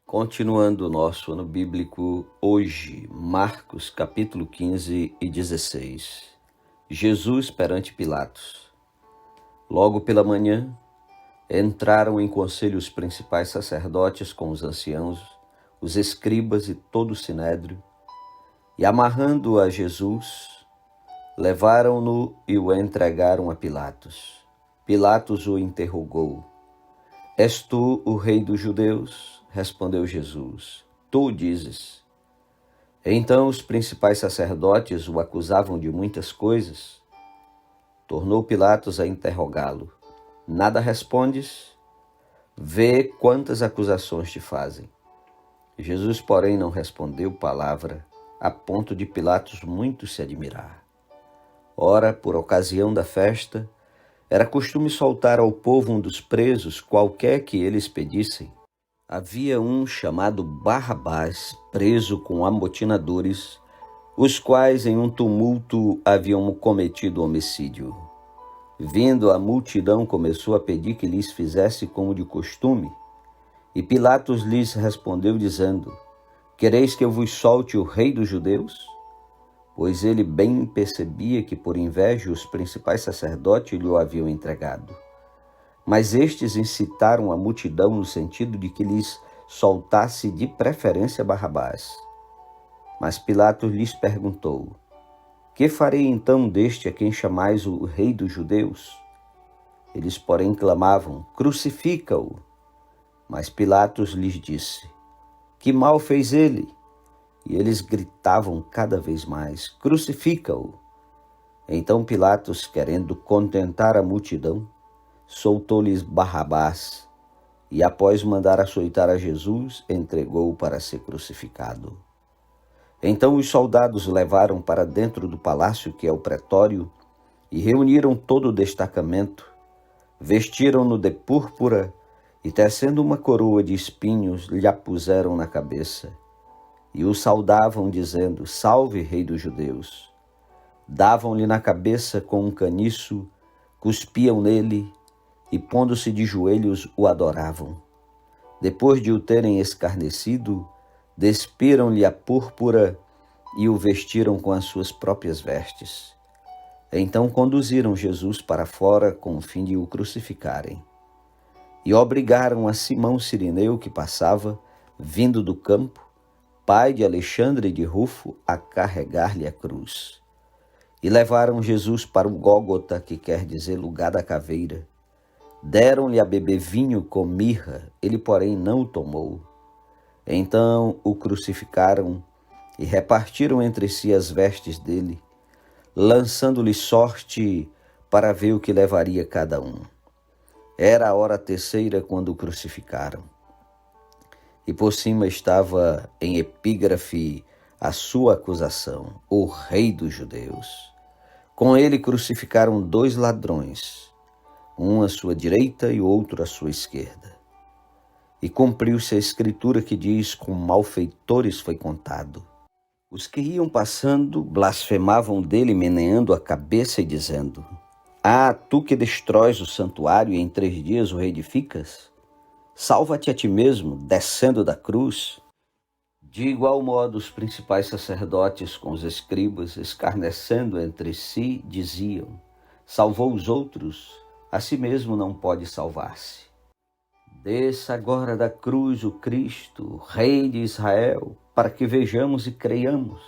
Continuando o nosso ano bíblico, hoje, Marcos capítulo 15 e 16. Jesus perante Pilatos. Logo pela manhã, entraram em conselho os principais sacerdotes com os anciãos, os escribas e todo o sinédrio, e amarrando a Jesus, levaram-no e o entregaram a Pilatos. Pilatos o interrogou: És tu o rei dos judeus? Respondeu Jesus: Tu o dizes. Então os principais sacerdotes o acusavam de muitas coisas. Tornou Pilatos a interrogá-lo: Nada respondes? Vê quantas acusações te fazem. Jesus, porém, não respondeu palavra, a ponto de Pilatos muito se admirar. Ora, por ocasião da festa, era costume soltar ao povo um dos presos, qualquer que eles pedissem. Havia um chamado Barrabás, preso com amotinadores, os quais em um tumulto haviam cometido homicídio. Vindo a multidão, começou a pedir que lhes fizesse como de costume. E Pilatos lhes respondeu dizendo: Quereis que eu vos solte o rei dos judeus? Pois ele bem percebia que por inveja os principais sacerdotes lhe o haviam entregado. Mas estes incitaram a multidão no sentido de que lhes soltasse de preferência Barrabás. Mas Pilatos lhes perguntou: Que farei então deste a quem chamais o rei dos judeus? Eles, porém, clamavam: Crucifica-o! Mas Pilatos lhes disse: Que mal fez ele? E eles gritavam cada vez mais: Crucifica-o! Então Pilatos, querendo contentar a multidão, soltou-lhes Barrabás e, após mandar açoitar a Jesus, entregou-o para ser crucificado. Então os soldados levaram para dentro do palácio, que é o pretório, e reuniram todo o destacamento, vestiram-no de púrpura e, tecendo uma coroa de espinhos, lhe a puseram na cabeça. E o saudavam, dizendo: Salve, rei dos judeus! Davam-lhe na cabeça com um caniço, cuspiam nele e, pondo-se de joelhos, o adoravam. Depois de o terem escarnecido, despiram-lhe a púrpura e o vestiram com as suas próprias vestes. Então conduziram Jesus para fora com o fim de o crucificarem. E obrigaram a Simão Cirineu, que passava, vindo do campo, pai de Alexandre e de Rufo, a carregar-lhe a cruz. E levaram Jesus para o Gólgota, que quer dizer lugar da caveira. Deram-lhe a beber vinho com mirra, ele, porém, não o tomou. Então o crucificaram e repartiram entre si as vestes dele, lançando-lhe sorte para ver o que levaria cada um. Era a hora terceira quando o crucificaram. E por cima estava em epígrafe a sua acusação: o rei dos judeus. Com ele crucificaram 2 ladrões, um à sua direita e outro à sua esquerda. E cumpriu-se a escritura que diz: com malfeitores foi contado. Os que iam passando blasfemavam dele, meneando a cabeça e dizendo: Ah, tu que destróis o santuário e em 3 dias o reedificas? Salva-te a ti mesmo, descendo da cruz. De igual modo, os principais sacerdotes com os escribas, escarnecendo entre si, diziam: Salvou os outros, a si mesmo não pode salvar-se. Desça agora da cruz o Cristo, Rei de Israel, para que vejamos e creiamos.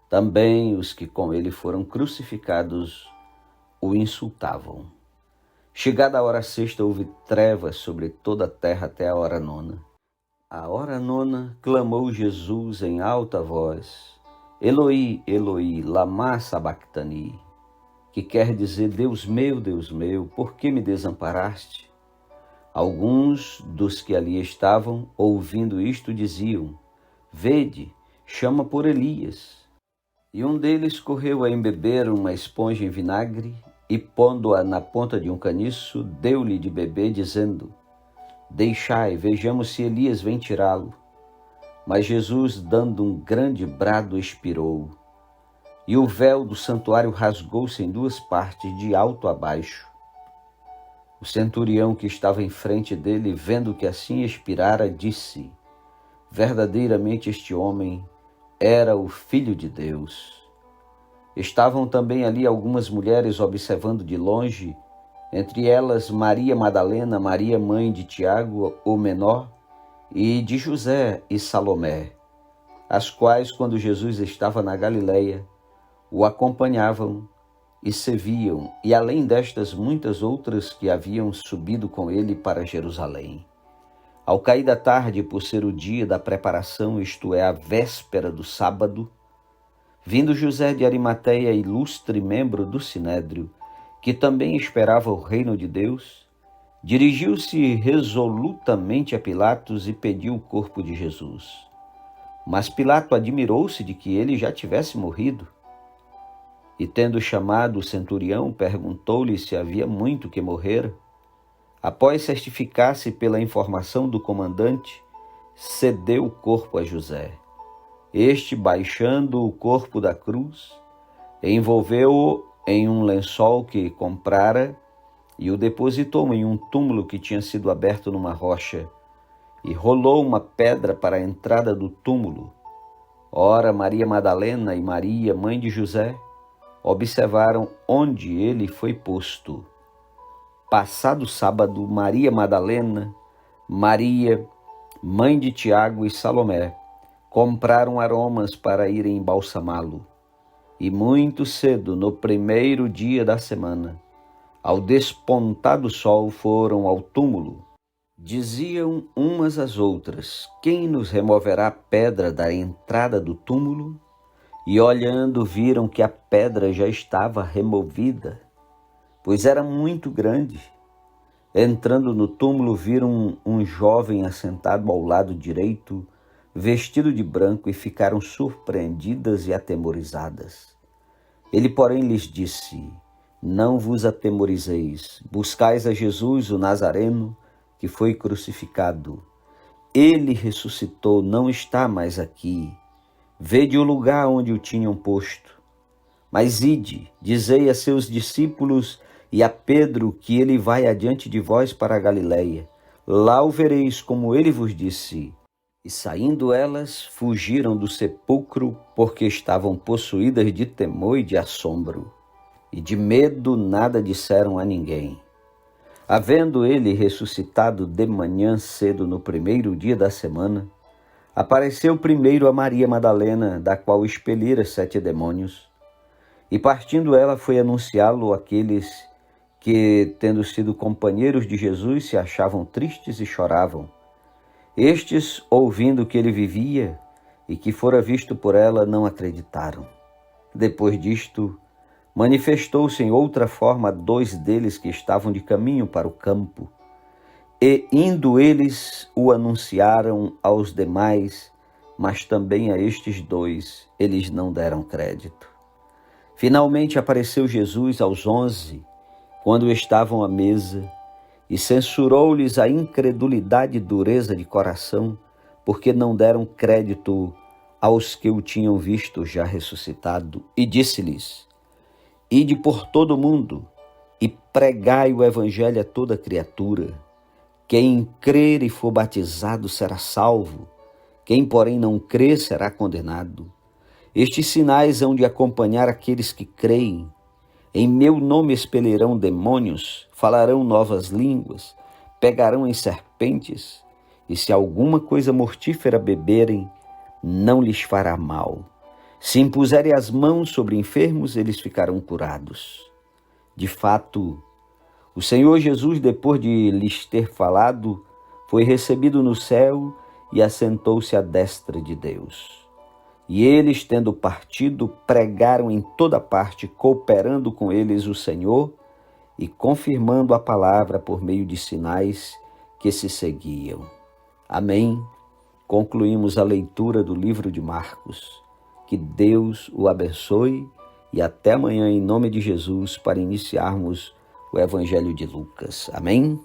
Também os que com ele foram crucificados o insultavam. Chegada a hora sexta, houve trevas sobre toda a terra até a hora nona. À hora nona, clamou Jesus em alta voz: Eloi, Eloi, lama sabactani, que quer dizer: Deus meu, por que me desamparaste? Alguns dos que ali estavam, ouvindo isto, diziam: Vede, chama por Elias. E um deles correu a embeber uma esponja em vinagre e, pondo-a na ponta de um caniço, deu-lhe de beber, dizendo: Deixai, vejamos se Elias vem tirá-lo. Mas Jesus, dando um grande brado, expirou. E o véu do santuário rasgou-se em 2 partes, de alto a baixo. O centurião que estava em frente dele, vendo que assim expirara, disse: Verdadeiramente este homem era o Filho de Deus. Estavam também ali algumas mulheres observando de longe, entre elas Maria Madalena, Maria mãe de Tiago, o menor, e de José e Salomé, as quais, quando Jesus estava na Galileia, o acompanhavam e serviam, e além destas muitas outras que haviam subido com ele para Jerusalém. Ao cair da tarde, por ser o dia da preparação, isto é, a véspera do sábado, vindo José de Arimateia, ilustre membro do Sinédrio, que também esperava o reino de Deus, dirigiu-se resolutamente a Pilatos e pediu o corpo de Jesus. Mas Pilato admirou-se de que ele já tivesse morrido. E tendo chamado o centurião, perguntou-lhe se havia muito que morrera. Após certificar-se pela informação do comandante, cedeu o corpo a José. Este, baixando o corpo da cruz, envolveu-o em um lençol que comprara e o depositou em um túmulo que tinha sido aberto numa rocha, e rolou uma pedra para a entrada do túmulo. Ora, Maria Madalena e Maria, mãe de José, observaram onde ele foi posto. Passado o sábado, Maria Madalena, Maria, mãe de Tiago e Salomé, compraram aromas para irem embalsamá-lo. E muito cedo, no primeiro dia da semana, ao despontar do sol, foram ao túmulo. Diziam umas às outras: quem nos removerá a pedra da entrada do túmulo? E olhando, viram que a pedra já estava removida, pois era muito grande. Entrando no túmulo, viram um jovem assentado ao lado direito, vestido de branco, e ficaram surpreendidas e atemorizadas. Ele, porém, lhes disse: não vos atemorizeis, buscais a Jesus, o Nazareno, que foi crucificado. Ele ressuscitou, não está mais aqui. Vede o lugar onde o tinham posto. Mas ide, dizei a seus discípulos e a Pedro que ele vai adiante de vós para a Galileia. Lá o vereis, como ele vos disse. E saindo elas, fugiram do sepulcro, porque estavam possuídas de temor e de assombro. E de medo nada disseram a ninguém. Havendo ele ressuscitado de manhã cedo no primeiro dia da semana, apareceu primeiro a Maria Madalena, da qual expelira 7 demônios. E partindo ela, foi anunciá-lo àqueles que, tendo sido companheiros de Jesus, se achavam tristes e choravam. Estes, ouvindo que ele vivia e que fora visto por ela, não acreditaram. Depois disto, manifestou-se em outra forma a 2 deles que estavam de caminho para o campo. E, indo eles, o anunciaram aos demais, mas também a estes 2 eles não deram crédito. Finalmente apareceu Jesus aos 11, quando estavam à mesa, e censurou-lhes a incredulidade e dureza de coração, porque não deram crédito aos que o tinham visto já ressuscitado, e disse-lhes: ide por todo o mundo e pregai o evangelho a toda criatura. Quem crer e for batizado será salvo, quem, porém, não crer será condenado. Estes sinais hão de acompanhar aqueles que creem. Em meu nome expelirão demônios, falarão novas línguas, pegarão em serpentes, e se alguma coisa mortífera beberem, não lhes fará mal. Se impuserem as mãos sobre enfermos, eles ficarão curados. De fato, o Senhor Jesus, depois de lhes ter falado, foi recebido no céu e assentou-se à destra de Deus. E eles, tendo partido, pregaram em toda parte, cooperando com eles o Senhor e confirmando a palavra por meio de sinais que se seguiam. Amém. Concluímos a leitura do livro de Marcos. Que Deus o abençoe e até amanhã, em nome de Jesus, para iniciarmos o Evangelho de Lucas. Amém?